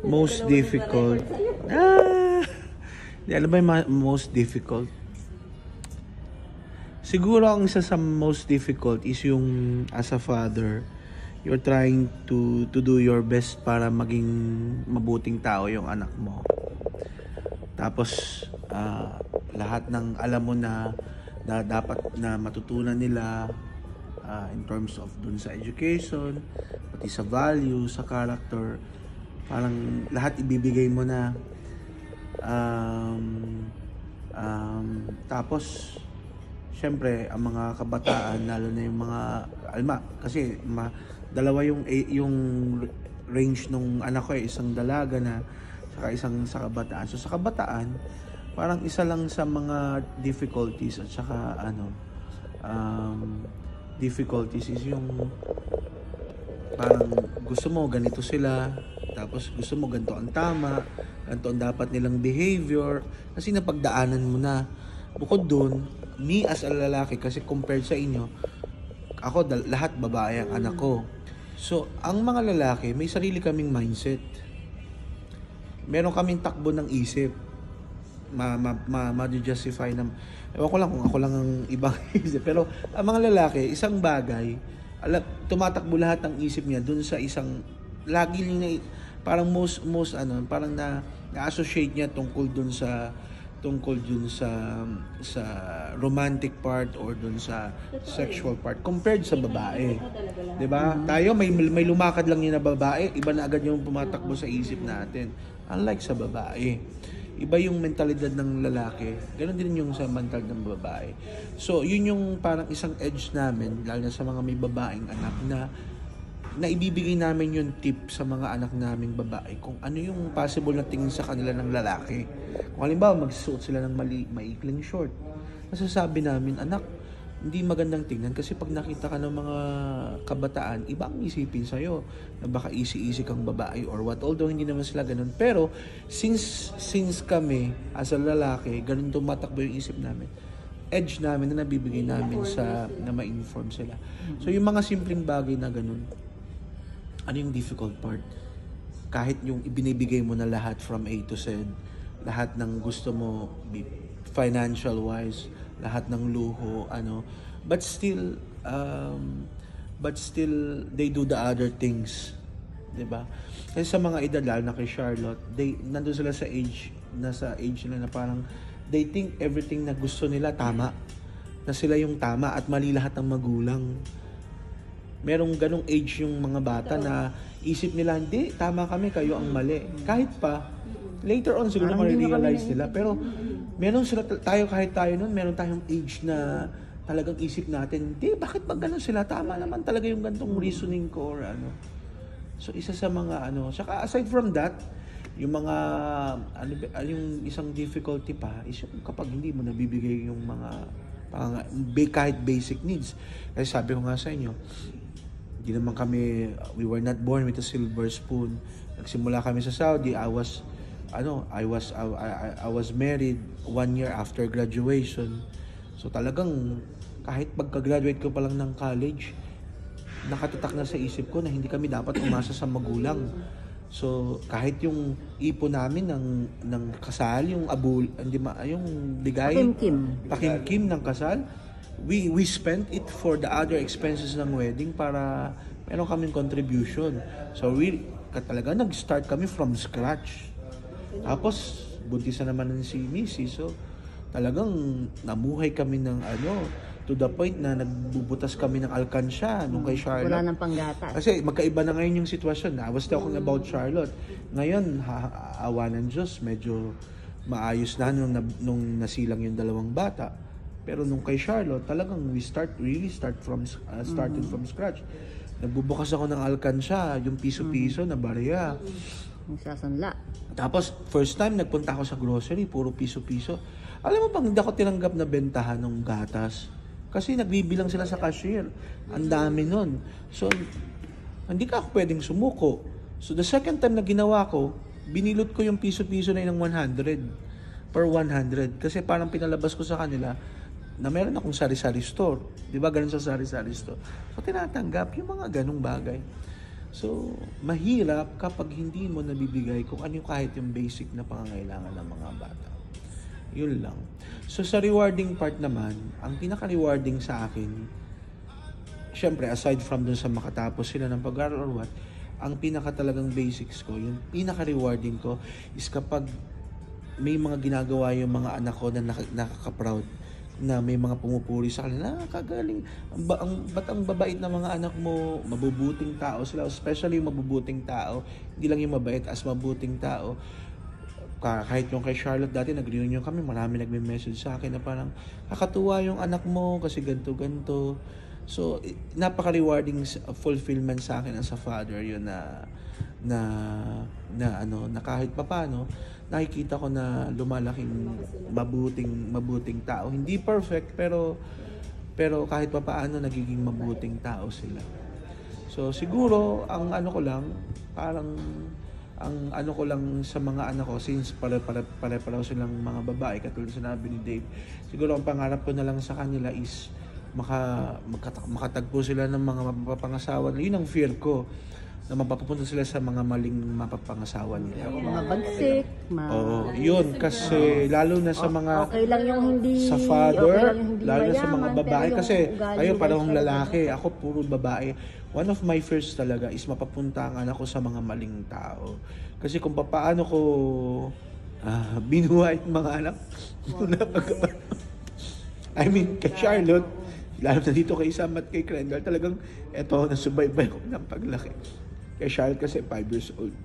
Most difficult. Ah! Di, alam ba yung most difficult? Siguro ang isa sa most difficult is yung as a father, you're trying to do your best para maging mabuting tao yung anak mo. Tapos lahat ng alam mo na dapat na matutunan nila in terms of dun sa education, pati sa value, sa character, parang lahat ibibigay mo na. Tapos syempre ang mga kabataan, lalo na yung mga kasi dalawa yung range nung anak ko, isang dalaga na saka isang sa kabataan. So sa kabataan, parang isa lang sa mga difficulties at saka difficulties is yung parang gusto mo ganito sila, tapos gusto mo ganito ang tama, ganito ang dapat nilang behavior, kasi napagdaanan mo na. Bukod dun, me as a lalaki, kasi compared sa inyo, ako lahat babae ang anak ko. So ang mga lalaki may sarili kaming mindset, meron kaming takbo ng isip, ma-justify na, ewan ko lang kung ako lang ang ibang isip, pero ang mga lalaki, isang bagay, tumatakbo lahat ng isip niya dun sa isang, lagi niya, parang parang na-associate niya tungkol dun sa romantic part or dun sa sexual part compared sa babae. 'Di ba? Tayo may lumakad lang yun na babae, iba na agad yung pumatakbo sa isip natin. Unlike sa babae, iba yung mentalidad ng lalaki, ganoon din yung sa mental ng babae. So yun yung parang isang edge namin, lalo na sa mga may babaeng anak, na ibibigay namin yung tip sa mga anak naming babae kung ano yung possible na tingin sa kanila ng lalaki. Kung halimbawa magsusuot sila ng maikling short, nasasabi namin, anak, hindi magandang tingnan kasi pag nakita ka ng mga kabataan, iba ang isipin sa'yo na baka easy kang babae or what. Although hindi naman sila ganun, pero since kami as a lalaki, ganun tumatakbo yung isip namin, edge namin na nabibigay namin na ma-inform sila. So yung mga simpleng bagay na ganun, ano yung difficult part? Kahit yung ibinibigay mo na lahat from A to Z, lahat ng gusto mo, financial wise, lahat ng luho, but still they do the other things, 'di ba? Kasi sa mga edad, lalo na kay Charlotte, nandun sila sa age nila na parang they think everything na gusto nila tama, na sila yung tama at mali lahat ng magulang. Merong ganong age yung mga bata na isip nila, hindi, tama kami, kayo ang mali. Kahit pa later on siguro ma-realize nila, pero meron kahit tayo noon, meron tayong age na talagang isip natin, hindi, bakit ba ganun sila? Tama naman talaga yung gantong reasoning ko or ano. So isa sa mga saka aside from that, yung mga yung isang difficulty pa is yung kapag hindi mo nabibigay yung mga kahit basic needs. Kasi sabi ko nga sa inyo, hindi naman we were not born with a silver spoon. Nagsimula kami sa Saudi, I was married 1 year after graduation. So talagang kahit pagka-graduate ko pa lang ng college, nakatatak na sa isip ko na hindi kami dapat umasa sa magulang. So kahit yung ipon namin ng kasal, yung ligay, pakimkim ng kasal, we spent it for the other expenses ng wedding para meron kaming contribution. So talaga nag-start kami from scratch. Tapos buntisan naman si Missy, so talagang namuhay kami ng to the point na nagbubutas kami ng alkansya nung kay Charlotte. Wala nang panggatas. Kasi magkaiba na ngayon yung sitwasyon. I was talking about Charlotte. Ngayon, awa ng Diyos, medyo maayos na nung nasilang yung dalawang bata. Pero nung kay Charlotte, talagang we started from scratch. Nagbubukas ako ng alkansya, yung piso-piso na barya. Sasanla. Tapos, first time, nagpunta ako sa grocery, puro piso-piso. Alam mo bang hindi ako tinanggap na bentahan ng gatas? Kasi nagbibilang sila sa cashier. Ang dami nun. So, hindi ka ako pwedeng sumuko. So, the second time na ginawa ko, binilot ko yung piso-piso na yun ng 100 per 100. Kasi parang pinalabas ko sa kanila na meron akong sari-sari store. Di ba ganun sa sari-sari store? So, tinatanggap yung mga ganung bagay. So, mahirap kapag hindi mo nabibigay kung ano yung kahit yung basic na pangangailangan ng mga bata. Yun lang. So, sa rewarding part naman, ang pinaka-rewarding sa akin, syempre, aside from dun sa makatapos sila ng pag-aaral or what, ang pinaka talagang basics ko, yung pinaka-rewarding ko is kapag may mga ginagawa yung mga anak ko na nakaka-proud, na may mga pumupuri sa kanila, kagaling, ba't ang babait na mga anak mo, mabubuting tao sila, especially yung mabubuting tao, hindi lang yung mabait, as mabuting tao. Kahit yung kay Charlotte dati, nag-reunion kami, marami nagme-message sa akin na parang, kakatuwa yung anak mo kasi ganto-ganto. So, napaka-rewarding fulfillment sa akin as a father yun na kahit papaano nakikita ko na lumalaking mabuting tao. Hindi perfect pero kahit papaano nagiging mabuting tao sila. So siguro ang ano ko lang sa mga anak ko, since pare-pareho silang mga babae katulad sinabi ni Dave, siguro ang pangarap ko na lang sa kanila is makatagpo sila ng mga mapapangasawa. Yun ang fear ko, na mapapunta sila sa mga maling mapapangasawa nila. Mga bagsik, Oo, yun. Kasi lalo na sa mga okay lang yung hindi sa father, okay lang yung hindi lalo na sa mga mayaman, babae. pero yung Kasi ugali kayo nila parang talaga. lalaki, ako puro babae. One of my fears talaga is mapapunta ang anak ko sa mga maling tao. Kasi kung paano ko binuhay yung mga anak I mean, kay Charlotte, lalo na dito kay Sam at kay Crendel, talagang eto, nasubaybay ko ng paglaki. Kay Charlotte kasi 5 years old,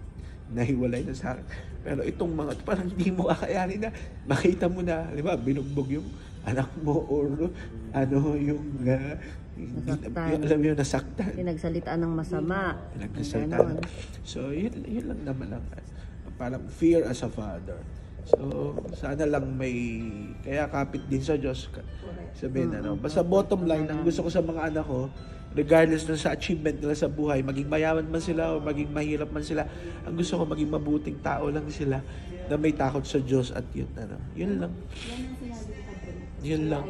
nahiwalay na sa akin. Pero itong mga, parang hindi mo kakayanin na, makita mo na, di ba, binugbog yung anak mo or yung alam mo yung nasaktan. Pinagsalitaan ng masama. Pinagsasalita. So, yun lang naman ang parang fear as a father. So, sana lang kaya kapit din sa Diyos. Sabihin, basta bottom line, ang gusto ko sa mga anak ko, regardless na sa achievement nila sa buhay, maging mayaman man sila o maging mahirap man sila, ang gusto ko maging mabuting tao lang sila na may takot sa Diyos at yun lang. Yun lang.